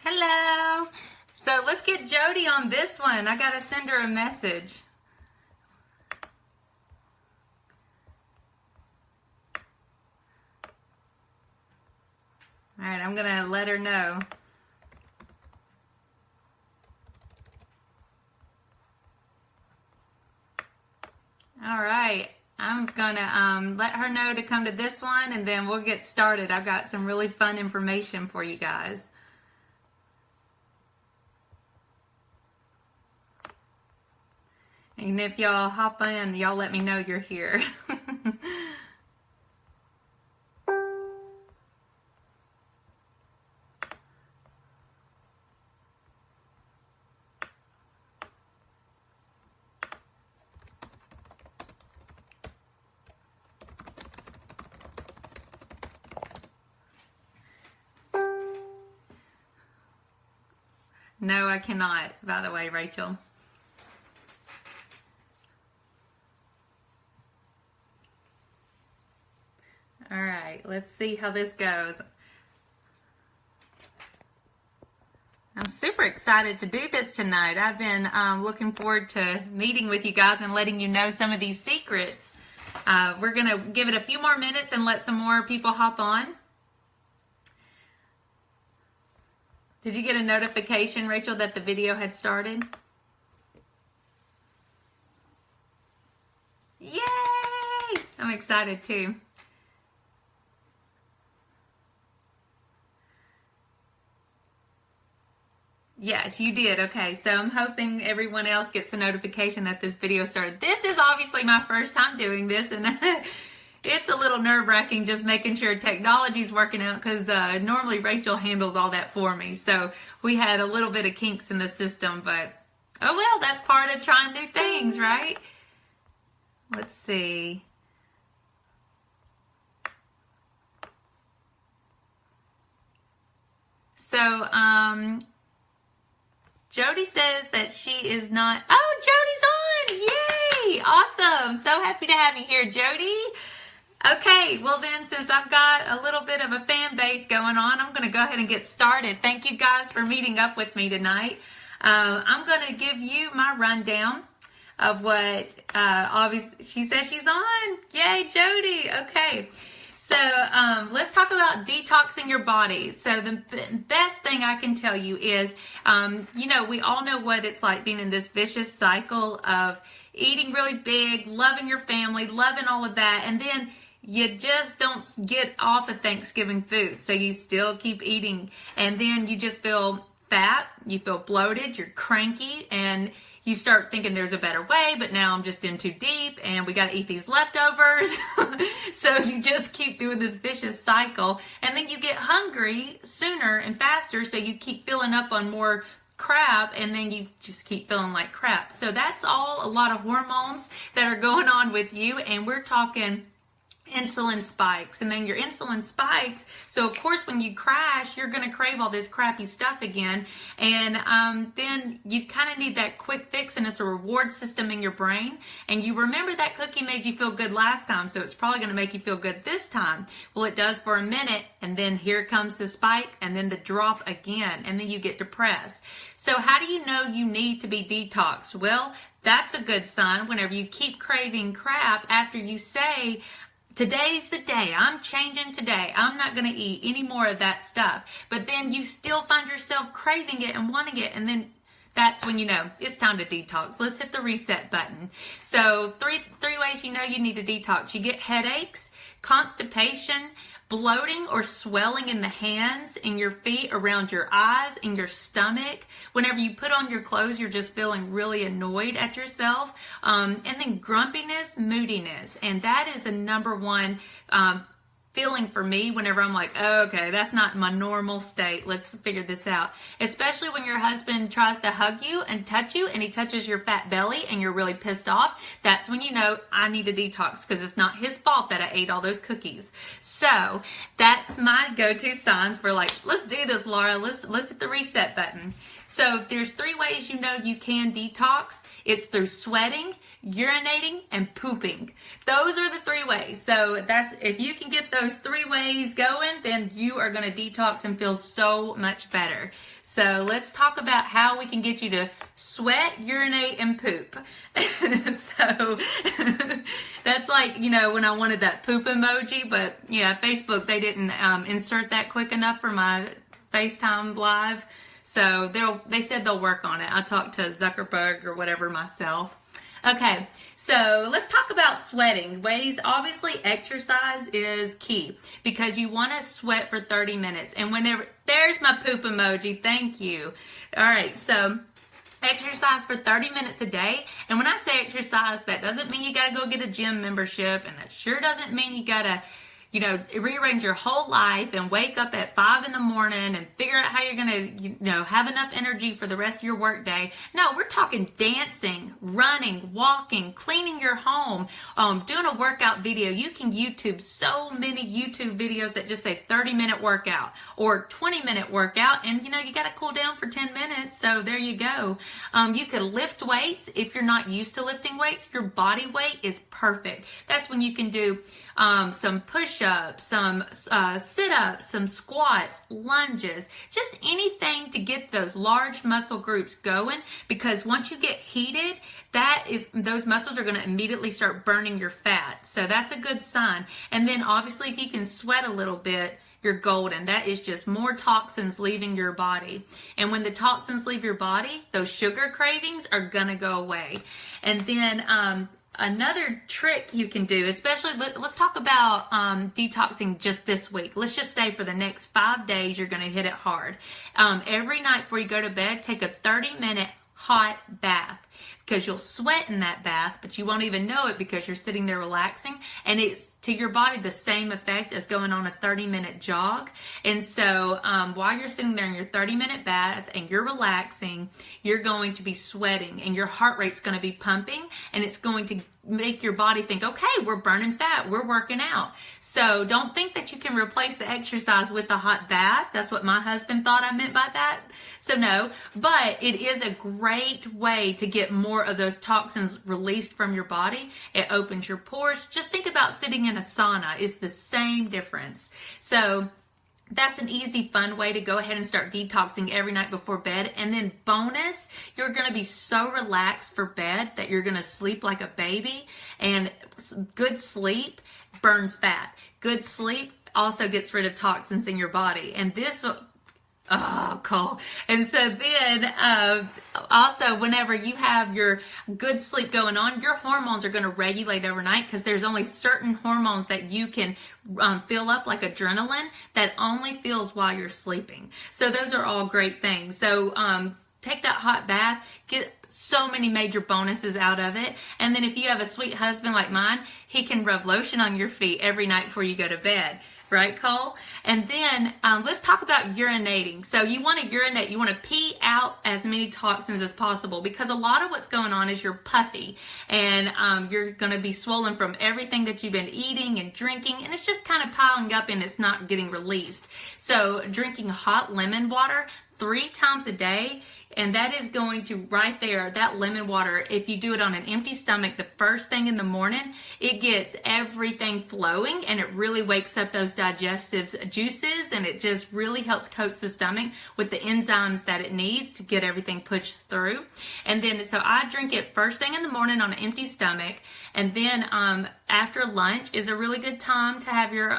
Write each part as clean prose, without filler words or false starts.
Hello. So let's get Jody on this one. I gotta send her a message. All right, I'm gonna let her know. All right, I'm gonna let her know to come to this one, and then we'll get started. I've got some really fun information for you guys. And if y'all hop in, y'all let me know you're here. No, I cannot, by the way, Rachel. All right, let's see how this goes. I'm super excited to do this tonight. I've been looking forward to meeting with you guys and letting you know some of these secrets. We're going to give it a few more minutes and let some more people hop on. Did you get a notification, Rachel, that the video had started? Yay! I'm excited too. Yes, you did. Okay, so I'm hoping everyone else gets a notification that this video started. This is obviously my first time doing this, and it's a little nerve-wracking just making sure technology's working out, because normally Rachel handles all that for me. So we had a little bit of kinks in the system, but oh well, that's part of trying new things, right? Let's see. So, Jody says that she is not. Oh, Jody's on! Yay! Awesome! So happy to have you here, Jody. Okay, well then, since I've got a little bit of a fan base going on, I'm going to go ahead and get started. Thank you guys for meeting up with me tonight. I'm going to give you my rundown of what, obviously, she says she's on. Yay, Jody! Okay. So let's talk about detoxing your body. So the best thing I can tell you is, we all know what it's like being in this vicious cycle of eating really big, loving your family, loving all of that, and then you just don't get off of Thanksgiving food. So you still keep eating, and then you just feel fat, you feel bloated, you're cranky, and you start thinking there's a better way, but now I'm just in too deep and we got to eat these leftovers. So you just keep doing this vicious cycle, and then you get hungry sooner and faster, so you keep filling up on more crap, and then you just keep feeling like crap. So that's all a lot of hormones that are going on with you, and we're talking insulin spikes. And then your insulin spikes, so of course when you crash, you're going to crave all this crappy stuff again, and then you kind of need that quick fix, and it's a reward system in your brain, and you remember that cookie made you feel good last time, so it's probably going to make you feel good this time. Well, it does for a minute, and then here comes the spike, and then the drop again, and then you get depressed. So how do you know you need to be detoxed? Well, that's a good sign whenever you keep craving crap after you say, today's the day. I'm changing today. I'm not going to eat any more of that stuff. But then you still find yourself craving it and wanting it. And then that's when you know it's time to detox. Let's hit the reset button. So three ways you know you need to detox. You get headaches, constipation, bloating or swelling in the hands, in your feet, around your eyes, in your stomach. Whenever you put on your clothes, you're just feeling really annoyed at yourself. And then grumpiness, moodiness. And that is a number one feeling for me whenever I'm like, oh, okay, that's not my normal state. Let's figure this out. Especially when your husband tries to hug you and touch you, and he touches your fat belly and you're really pissed off. That's when you know I need to detox, because it's not his fault that I ate all those cookies. So that's my go-to signs for like, let's do this, Laura. Let's hit the reset button. So there's 3 ways you know you can detox. It's through sweating, urinating, and pooping. Those are the 3 ways. So that's, if you can get those 3 ways going, then you are going to detox and feel so much better. So let's talk about how we can get you to sweat, urinate, and poop. So that's like, you know, when I wanted that poop emoji, but yeah, Facebook, they didn't insert that quick enough for my FaceTime live. So they said they'll work on it. I talked to Zuckerberg or whatever myself. Okay, so let's talk about sweating. Ways, obviously exercise is key because you want to sweat for 30 minutes. And whenever, there's my poop emoji, thank you. All right, so exercise for 30 minutes a day. And when I say exercise, that doesn't mean you got to go get a gym membership, and that sure doesn't mean you got to, you know, rearrange your whole life and wake up at 5 in the morning and figure out how you're going to, you know, have enough energy for the rest of your work day. No, we're talking dancing, running, walking, cleaning your home, doing a workout video. You can YouTube so many YouTube videos that just say 30-minute workout or 20-minute workout. And, you know, you got to cool down for 10 minutes. So there you go. You could lift weights. If you're not used to lifting weights, your body weight is perfect. That's when you can do some push-ups, some sit-ups, some squats, lunges, just anything to get those large muscle groups going, because once you get heated, those muscles are going to immediately start burning your fat. So that's a good sign. And then obviously if you can sweat a little bit, you're golden. That is just more toxins leaving your body. And when the toxins leave your body, those sugar cravings are going to go away. And then another trick you can do, especially, let's talk about detoxing just this week. Let's just say for the next 5 days, you're going to hit it hard. Every night before you go to bed, take a 30-minute hot bath, because you'll sweat in that bath, but you won't even know it because you're sitting there relaxing. And it's to your body the same effect as going on a 30-minute jog. And so while you're sitting there in your 30-minute bath and you're relaxing, you're going to be sweating and your heart rate's going to be pumping, and it's going to make your body think, okay, we're burning fat, we're working out. So don't think that you can replace the exercise with a hot bath. That's what my husband thought I meant by that. So no, but it is a great way to get more of those toxins released from your body. It opens your pores. Just think about sitting in a sauna. It's the same difference. So that's an easy, fun way to go ahead and start detoxing every night before bed. And then bonus, you're going to be so relaxed for bed that you're going to sleep like a baby. And good sleep burns fat. Good sleep also gets rid of toxins in your body. And this, oh, cool. And so then also whenever you have your good sleep going on, your hormones are going to regulate overnight, because there's only certain hormones that you can fill up, like adrenaline, that only feels while you're sleeping. So those are all great things. So take that hot bath, get so many major bonuses out of it. And then if you have a sweet husband like mine, he can rub lotion on your feet every night before you go to bed. Right, Cole? And then let's talk about urinating. So you want to urinate. You want to pee out as many toxins as possible, because a lot of what's going on is you're puffy, and you're going to be swollen from everything that you've been eating and drinking, and it's just kind of piling up and it's not getting released. So drinking hot lemon water 3 times a day, and that is going to, right there, that lemon water, if you do it on an empty stomach the first thing in the morning, it gets everything flowing, and it really wakes up those digestive juices, and it just really helps coat the stomach with the enzymes that it needs to get everything pushed through. And then, so I drink it first thing in the morning on an empty stomach, and then after lunch is a really good time to have your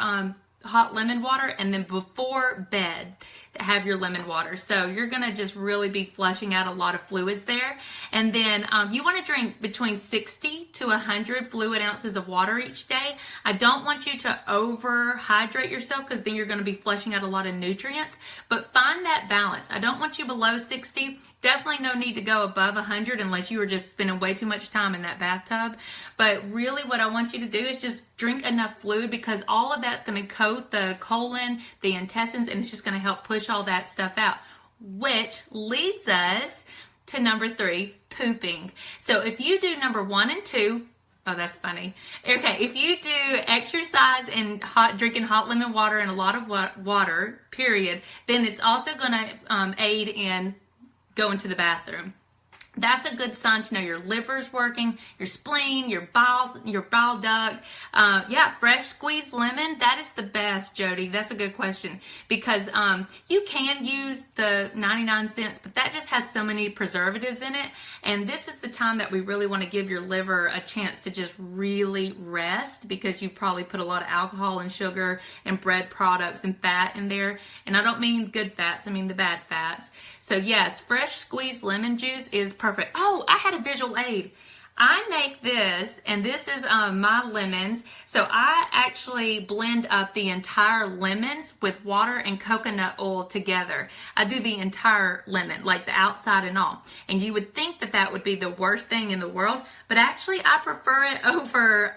hot lemon water, and then before bed have your lemon water. So you're going to just really be flushing out a lot of fluids there. And then you want to drink between 60 to 100 fluid ounces of water each day. I don't want you to overhydrate yourself, because then you're going to be flushing out a lot of nutrients, but find that balance. I don't want you below 60. Definitely no need to go above 100 unless you were just spending way too much time in that bathtub. But really what I want you to do is just drink enough fluid, because all of that's going to coat the colon, the intestines, and it's just going to help push all that stuff out, which leads us to number 3, pooping. So if you do number 1 and 2, oh, that's funny. Okay, if you do exercise and drinking hot lemon water and a lot of water, period, then it's also going to aid in going to the bathroom. That's a good sign to know your liver's working, your spleen, your bile duct. Yeah, fresh squeezed lemon, that is the best, Jody. That's a good question, because you can use the 99 cents, but that just has so many preservatives in it. And this is the time that we really want to give your liver a chance to just really rest, because you probably put a lot of alcohol and sugar and bread products and fat in there. And I don't mean good fats, I mean the bad fats. So yes, fresh squeezed lemon juice is perfect. Oh, I had a visual aid. I make this, and this is my lemons. So I actually blend up the entire lemons with water and coconut oil together. I do the entire lemon, like the outside and all. And you would think that that would be the worst thing in the world, but actually I prefer it over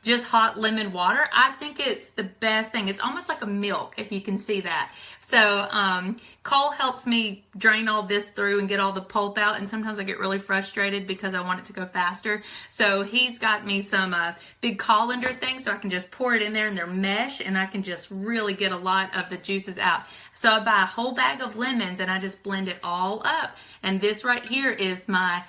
just hot lemon water. I think it's the best thing. It's almost like a milk, if you can see that. So Cole helps me drain all this through and get all the pulp out, and sometimes I get really frustrated because I want it to go faster. So he's got me some big colander things, so I can just pour it in there and they're mesh, and I can just really get a lot of the juices out. So I buy a whole bag of lemons and I just blend it all up. And this right here is my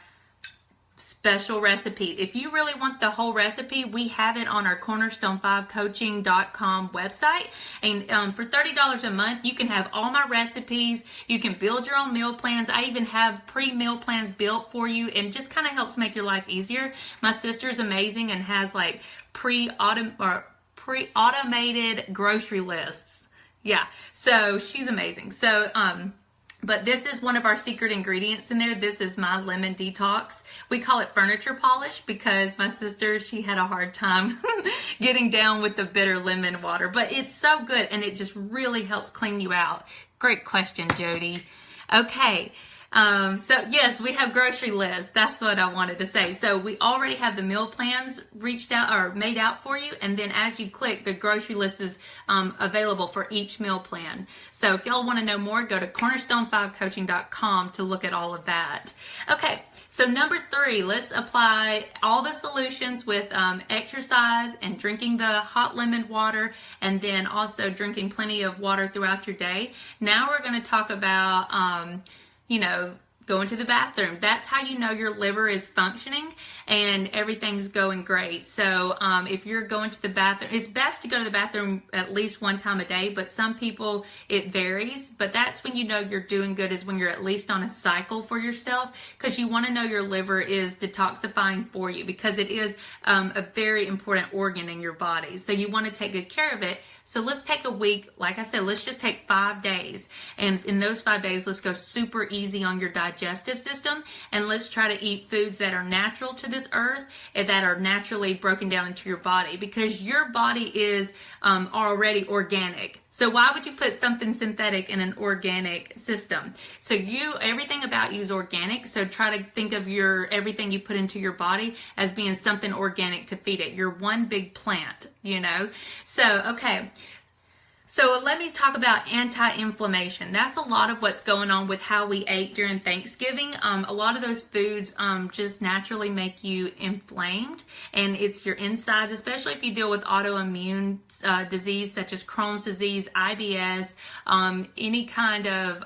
special recipe. If you really want the whole recipe, we have it on our cornerstone5coaching.com website. And for $30 a month, you can have all my recipes. You can build your own meal plans. I even have pre-meal plans built for you, and just kind of helps make your life easier. My sister's amazing and has like pre-automated grocery lists. Yeah, so she's amazing. So, but this is one of our secret ingredients in there. This is my lemon detox. We call it furniture polish because my sister, she had a hard time getting down with the bitter lemon water. But it's so good, and it just really helps clean you out. Great question, Jody. Okay. So yes, we have grocery lists. That's what I wanted to say. So we already have the meal plans reached out or made out for you. And then as you click, the grocery list is available for each meal plan. So if y'all want to know more, go to cornerstone5coaching.com to look at all of that. Okay. So number 3, let's apply all the solutions with exercise and drinking the hot lemon water, and then also drinking plenty of water throughout your day. Now we're going to talk about, going to the bathroom. That's how you know your liver is functioning and everything's going great. So if you're going to the bathroom, it's best to go to the bathroom at least one time a day, but some people, it varies. But that's when you know you're doing good, is when you're at least on a cycle for yourself, because you want to know your liver is detoxifying for you, because it is a very important organ in your body. So you want to take good care of it. So let's take a week. Like I said, let's just take 5 days. And in those 5 days, let's go super easy on your digestive system. And let's try to eat foods that are natural to this earth and that are naturally broken down into your body, because your body is already organic. So why would you put something synthetic in an organic system? So everything about you is organic. So try to think of everything you put into your body as being something organic to feed it. You're one big plant, So, okay. So let me talk about anti-inflammation. That's a lot of what's going on with how we ate during Thanksgiving. A lot of those foods just naturally make you inflamed, and it's your insides, especially if you deal with autoimmune disease such as Crohn's disease, IBS, any kind of,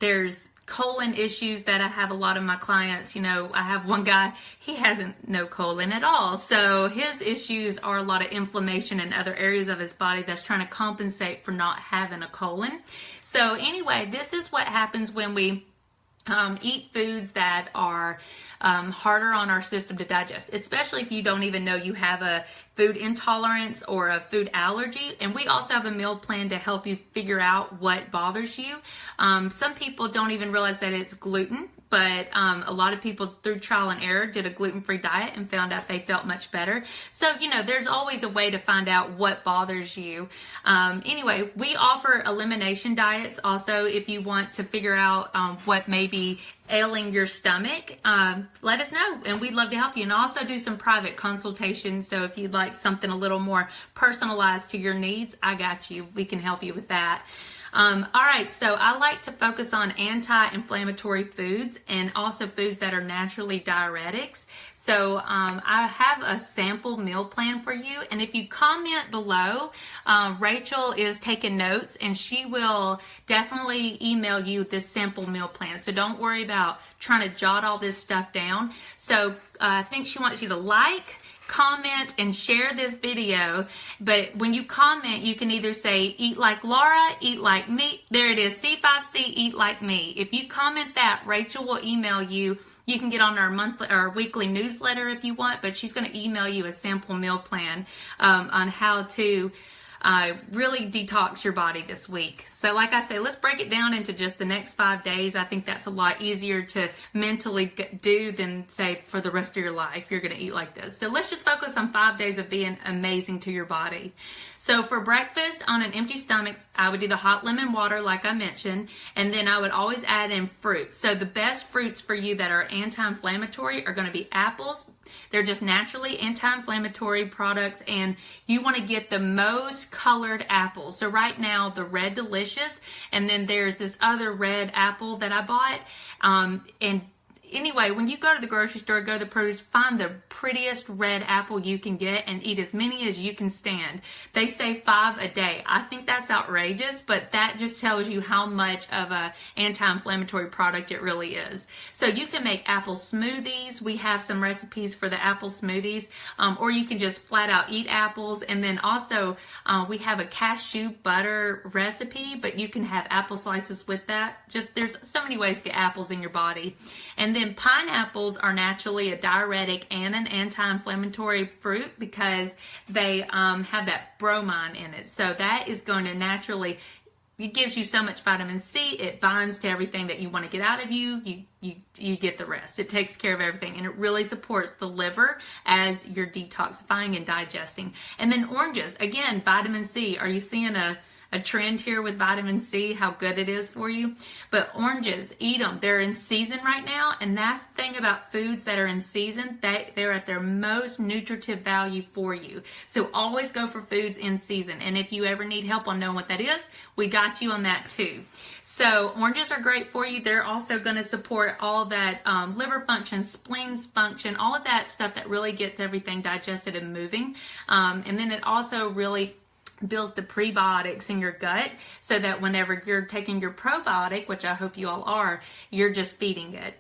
there's colon issues that I have a lot of my clients. I have one guy, he hasn't no colon at all. So his issues are a lot of inflammation in other areas of his body that's trying to compensate for not having a colon. So anyway, this is what happens when we eat foods that are harder on our system to digest, especially if you don't even know you have a food intolerance or a food allergy. And we also have a meal plan to help you figure out what bothers you. Some people don't even realize that it's gluten, but a lot of people through trial and error did a gluten-free diet and found out they felt much better. So, there's always a way to find out what bothers you. Anyway, we offer elimination diets also if you want to figure out what may be ailing your stomach. Let us know, and we'd love to help you, and also do some private consultations. So if you'd like something a little more personalized to your needs, I got you. We can help you with that. All right, so I like to focus on anti-inflammatory foods and also foods that are naturally diuretics. So I have a sample meal plan for you, and if you comment below, Rachel is taking notes, and she will definitely email you this sample meal plan. So don't worry about trying to jot all this stuff down. So I think she wants you to like, comment, and share this video. But when you comment, you can either say eat like Laura, eat like me. There it is, C5C, eat like me. If you comment that, Rachel will email you. You can get on our monthly or weekly newsletter if you want, but she's going to email you a sample meal plan on how to really detox your body this week. So like I say, let's break it down into just the next 5 days. I think that's a lot easier to mentally do than say for the rest of your life you're going to eat like this. So let's just focus on 5 days of being amazing to your body. So for breakfast on an empty stomach, I would do the hot lemon water like I mentioned, and then I would always add in fruits. So the best fruits for you that are anti-inflammatory are going to be apples. They're just naturally anti-inflammatory products, and you want to get the most colored apples. So right now, the Red Delicious, and then there's this other red apple that I bought, and anyway, when you go to the grocery store, go to the produce, find the prettiest red apple you can get and eat as many as you can stand. They say 5 a day. I think that's outrageous, but that just tells you how much of a anti-inflammatory product it really is. So you can make apple smoothies. We have some recipes for the apple smoothies, or you can just flat out eat apples. And then also we have a cashew butter recipe, but you can have apple slices with that. Just there's so many ways to get apples in your body. And then pineapples are naturally a diuretic and an anti-inflammatory fruit because they have that bromine in it. So that is going to naturally, it gives you so much vitamin C. It binds to everything that you want to get out of you. You get the rest. It takes care of everything, and it really supports the liver as you're detoxifying and digesting. And then oranges, again, vitamin C. Are you seeing a trend here with vitamin C, how good it is for you? But oranges, eat them. They're in season right now, and that's the thing about foods that are in season. They're at their most nutritive value for you. So always go for foods in season. And if you ever need help on knowing what that is, we got you on that too. So oranges are great for you. They're also going to support all that liver function, spleens function, all of that stuff that really gets everything digested and moving. And then it also really builds the prebiotics in your gut so that whenever you're taking your probiotic, which I hope you all are, you're just feeding it.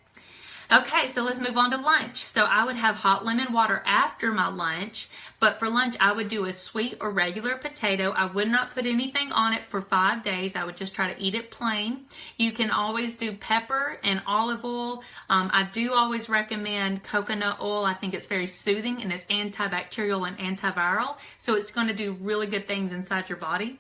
Okay, so let's move on to lunch. So I would have hot lemon water after my lunch, but for lunch I would do a sweet or regular potato. I would not put anything on it for 5 days. I would just try to eat it plain. You can always do pepper and olive oil. I do always recommend coconut oil. I think it's very soothing and it's antibacterial and antiviral, so it's going to do really good things inside your body.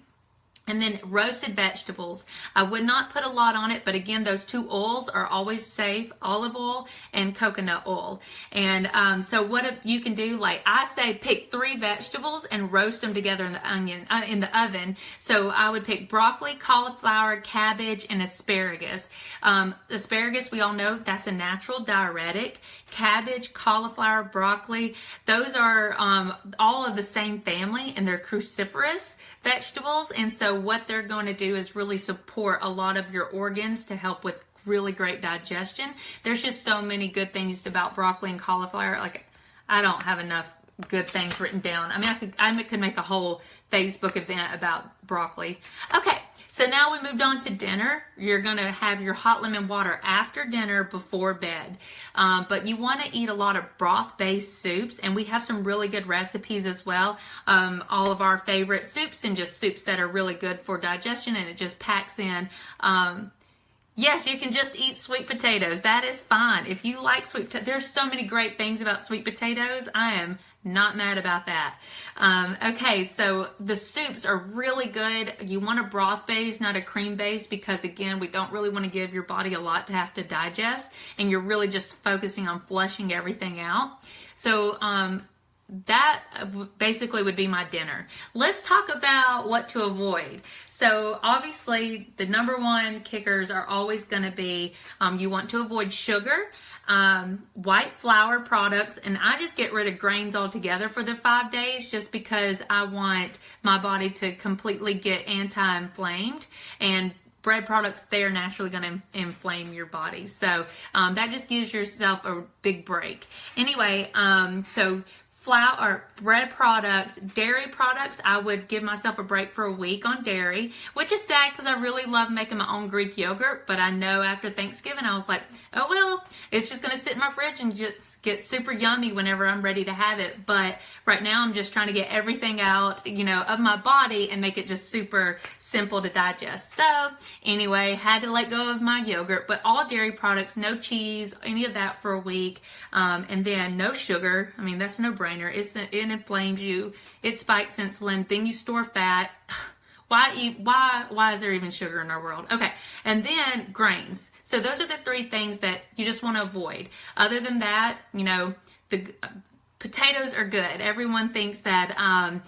And then roasted vegetables. I would not put a lot on it, but again, those 2 oils are always safe, olive oil and coconut oil. And so what you can do, like I say, pick 3 vegetables and roast them together in the oven. So I would pick broccoli, cauliflower, cabbage, and asparagus. Asparagus, we all know that's a natural diuretic. Cabbage, cauliflower, broccoli, those are all of the same family, and they're cruciferous vegetables. And so what they're going to do is really support a lot of your organs to help with really great digestion. There's just so many good things about broccoli and cauliflower. Like, I don't have enough good things written down. I mean, I could make a whole Facebook event about broccoli. Okay, so now we moved on to dinner. You're going to have your hot lemon water after dinner before bed. But you want to eat a lot of broth-based soups, and we have some really good recipes as well. All of our favorite soups and just soups that are really good for digestion, and it just packs in. Yes, you can just eat sweet potatoes. That is fine. If you like sweet potatoes, there's so many great things about sweet potatoes. I am not mad about that. Okay, so the soups are really good. You want a broth base, not a cream base, because again, we don't really want to give your body a lot to have to digest, and you're really just focusing on flushing everything out. So that basically would be my dinner. Let's talk about what to avoid. So obviously the number one kickers are always going to be, you want to avoid sugar, white flour products, and I just get rid of grains altogether for the 5 days just because I want my body to completely get anti-inflamed, and bread products, they're naturally going to inflame your body. So that just gives yourself a big break. Anyway, so flour or bread products, dairy products, I would give myself a break for a week on dairy, which is sad because I really love making my own Greek yogurt, but I know after Thanksgiving I was like, oh well, it's just going to sit in my fridge and just get super yummy whenever I'm ready to have it. But right now I'm just trying to get everything out, of my body and make it just super simple to digest. So anyway, had to let go of my yogurt, but all dairy products, no cheese, any of that for a week, and then no sugar. I mean, that's no brainer. It inflames you. It spikes insulin. Then you store fat. Why is there even sugar in our world? Okay. And then grains. So those are the 3 things that you just want to avoid. Other than that, the potatoes are good. Everyone thinks that,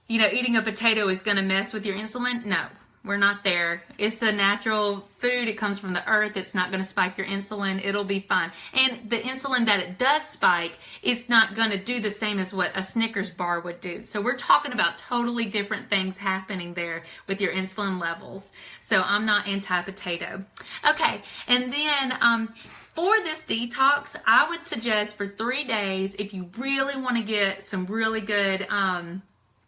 eating a potato is going to mess with your insulin. No. We're not there. It's a natural food. It comes from the earth. It's not going to spike your insulin. It'll be fine. And the insulin that it does spike, it's not going to do the same as what a Snickers bar would do. So we're talking about totally different things happening there with your insulin levels. So I'm not anti-potato. Okay. And then, for this detox, I would suggest for 3 days, if you really want to get some really good,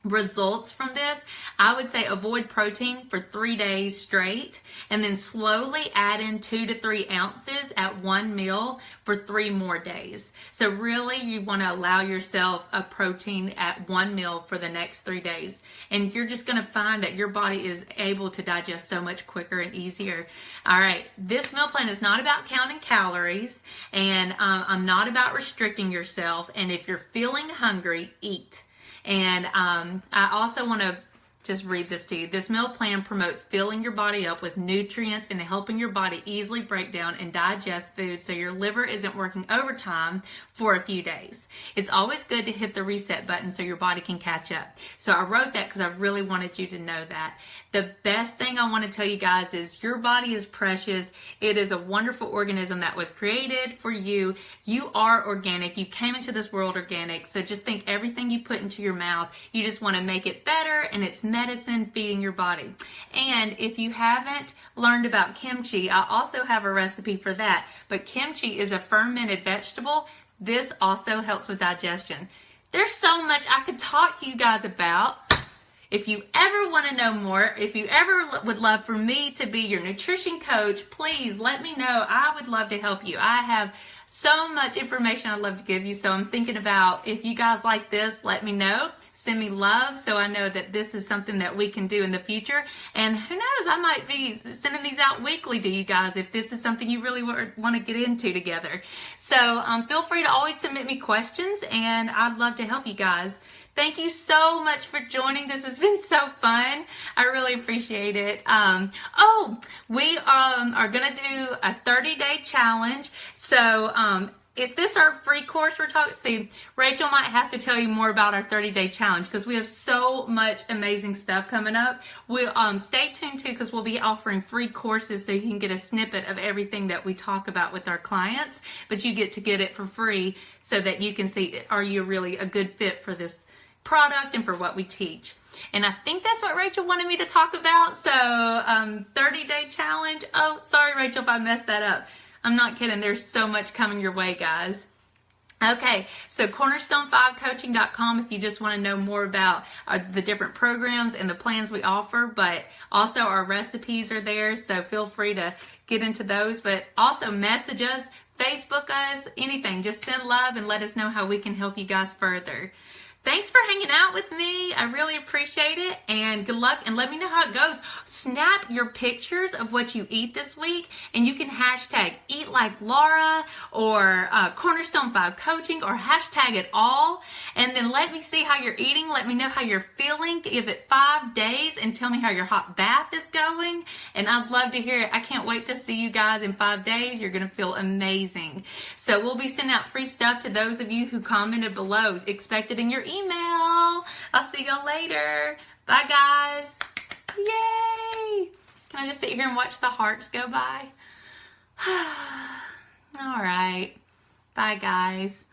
results from this, I would say avoid protein for 3 days straight, and then slowly add in 2 to 3 ounces at one meal for 3 more days. So really you want to allow yourself a protein at one meal for the next 3 days, and you're just going to find that your body is able to digest so much quicker and easier. All right, this meal plan is not about counting calories, and I'm not about restricting yourself, and if you're feeling hungry, eat. And I also want to just read this to you. This meal plan promotes filling your body up with nutrients and helping your body easily break down and digest food so your liver isn't working overtime for a few days. It's always good to hit the reset button so your body can catch up. So I wrote that because I really wanted you to know that. The best thing I want to tell you guys is your body is precious. It is a wonderful organism that was created for you. You are organic. You came into this world organic. So just think everything you put into your mouth, you just want to make it better, and it's medicine feeding your body. And if you haven't learned about kimchi, I also have a recipe for that. But kimchi is a fermented vegetable. This also helps with digestion. There's so much I could talk to you guys about. If you ever want to know more, if you ever would love for me to be your nutrition coach, please let me know. I would love to help you. I have so much information I'd love to give you. So I'm thinking about, if you guys like this, let me know. Send me love so I know that this is something that we can do in the future. And who knows, I might be sending these out weekly to you guys if this is something you really want to get into together. So feel free to always submit me questions, and I'd love to help you guys. Thank you so much for joining. This has been so fun. I really appreciate it. We are going to do a 30-day challenge. So is this our free course we're talking? See, Rachel might have to tell you more about our 30-day challenge because we have so much amazing stuff coming up. We'll stay tuned too, because we'll be offering free courses so you can get a snippet of everything that we talk about with our clients, but you get to get it for free so that you can see, are you really a good fit for this product and for what we teach. And I think that's what Rachel wanted me to talk about. So 30-day challenge. Oh, sorry, Rachel, if I messed that up. I'm not kidding. There's so much coming your way, guys. Okay, so cornerstone5coaching.com if you just want to know more about the different programs and the plans we offer, but also our recipes are there, so feel free to get into those. But also message us, Facebook us, anything. Just send love and let us know how we can help you guys further. thanks for hanging out with me. I really appreciate it. And good luck. And let me know how it goes. Snap your pictures of what you eat this week. And you can hashtag Eat Like Laura or Cornerstone 5 Coaching or hashtag it all. And then let me see how you're eating. Let me know how you're feeling. Give it 5 days and tell me how your hot bath is going. And I'd love to hear it. I can't wait to see you guys in 5 days. You're going to feel amazing. So we'll be sending out free stuff to those of you who commented below. Expect it in your email. I'll see y'all later. Bye, guys. Yay! Can I just sit here and watch the hearts go by? All right. Bye, guys.